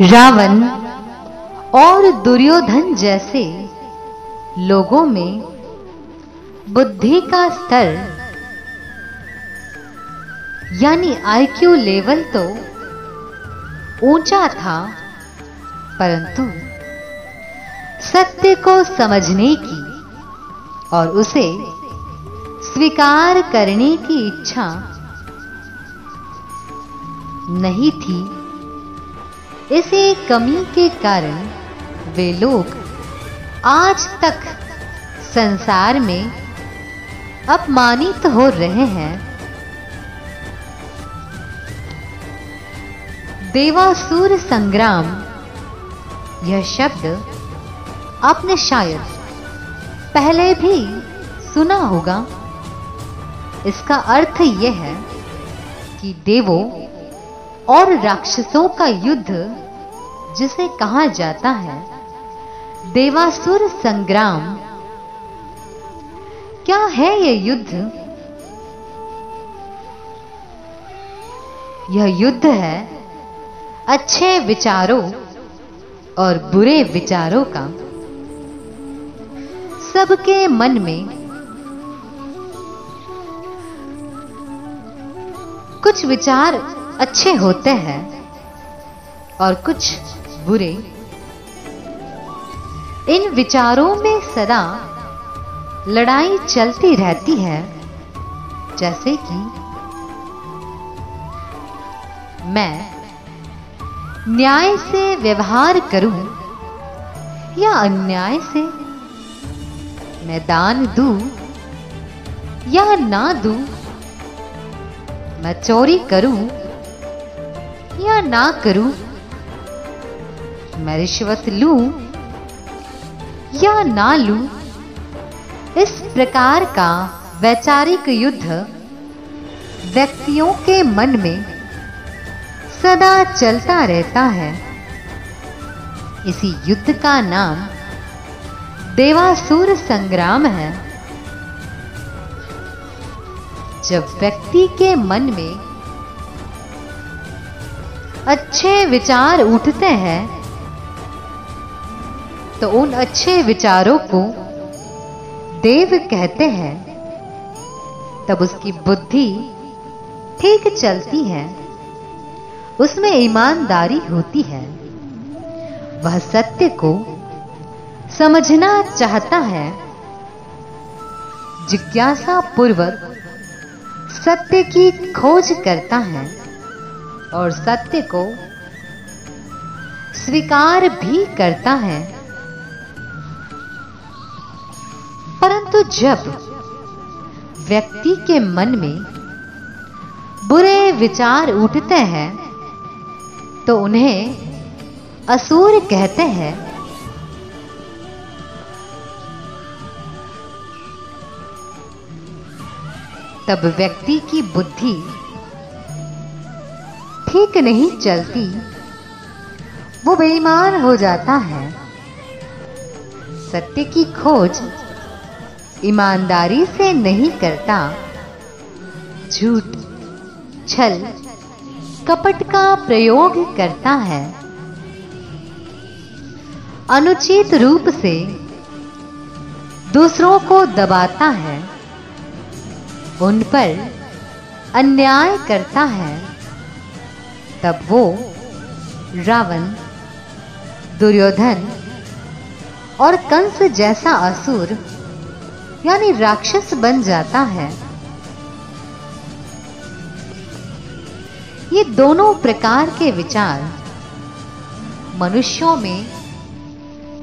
रावण और दुर्योधन जैसे लोगों में बुद्धि का स्तर यानी आईक्यू लेवल तो ऊंचा था, परंतु सत्य को समझने की और उसे स्वीकार करने की इच्छा नहीं थी। इसी कमी के कारण वे लोग आज तक संसार में अपमानित हो रहे हैं। देवासुर संग्राम, यह शब्द आपने शायद पहले भी सुना होगा। इसका अर्थ यह है कि देवों और राक्षसों का युद्ध जिसे कहा जाता है देवासुर संग्राम। क्या है यह युद्ध? यह युद्ध है अच्छे विचारों और बुरे विचारों का। सबके मन में कुछ विचार अच्छे होते हैं और कुछ बुरे। इन विचारों में सदा लड़ाई चलती रहती है, जैसे कि मैं न्याय से व्यवहार करूं या अन्याय से, मैं दान दूं या ना दूं, मैं चोरी करूं या ना करूं, मैं रिश्वत लूं या ना लूं। इस प्रकार का वैचारिक युद्ध व्यक्तियों के मन में सदा चलता रहता है। इसी युद्ध का नाम देवासुर संग्राम है। जब व्यक्ति के मन में अच्छे विचार उठते हैं तो उन अच्छे विचारों को देव कहते हैं। तब उसकी बुद्धि ठीक चलती है, उसमें ईमानदारी होती है, वह सत्य को समझना चाहता है, जिज्ञासा पूर्वक सत्य की खोज करता है और सत्य को स्वीकार भी करता है। परंतु जब व्यक्ति के मन में बुरे विचार उठते हैं तो उन्हें असुर कहते हैं। तब व्यक्ति की बुद्धि ठीक नहीं चलती, वो बेईमान हो जाता है। सत्य की खोज ईमानदारी से नहीं करता, झूठ, छल, कपट का प्रयोग करता है। अनुचित रूप से दूसरों को दबाता है, उन पर अन्याय करता है। तब वो रावण, दुर्योधन और कंस जैसा असुर यानी राक्षस बन जाता है। ये दोनों प्रकार के विचार मनुष्यों में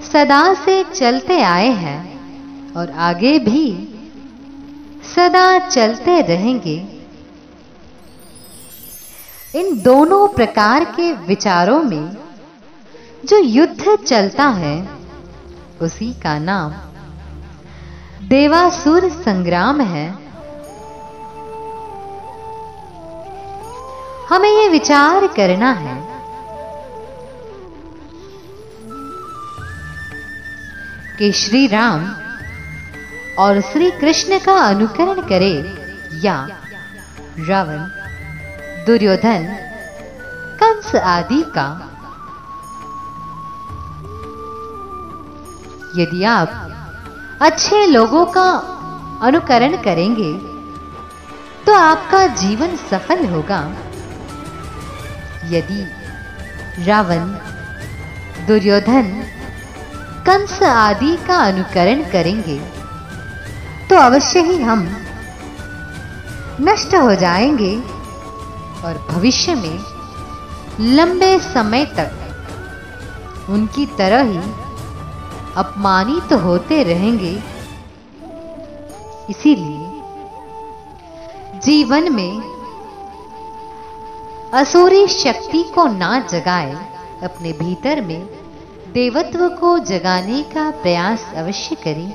सदा से चलते आए हैं और आगे भी सदा चलते रहेंगे। इन दोनों प्रकार के विचारों में जो युद्ध चलता है उसी का नाम देवासुर संग्राम है। हमें ये विचार करना है कि श्री राम और श्री कृष्ण का अनुकरण करे या रावण, दुर्योधन, कंस आदि का। यदि आप अच्छे लोगों का अनुकरण करेंगे तो आपका जीवन सफल होगा। यदि रावण, दुर्योधन, कंस आदि का अनुकरण करेंगे तो अवश्य ही हम नष्ट हो जाएंगे और भविष्य में लंबे समय तक उनकी तरह ही अपमानित तो होते रहेंगे। इसीलिए जीवन में असुरी शक्ति को ना जगाए, अपने भीतर में देवत्व को जगाने का प्रयास अवश्य करें।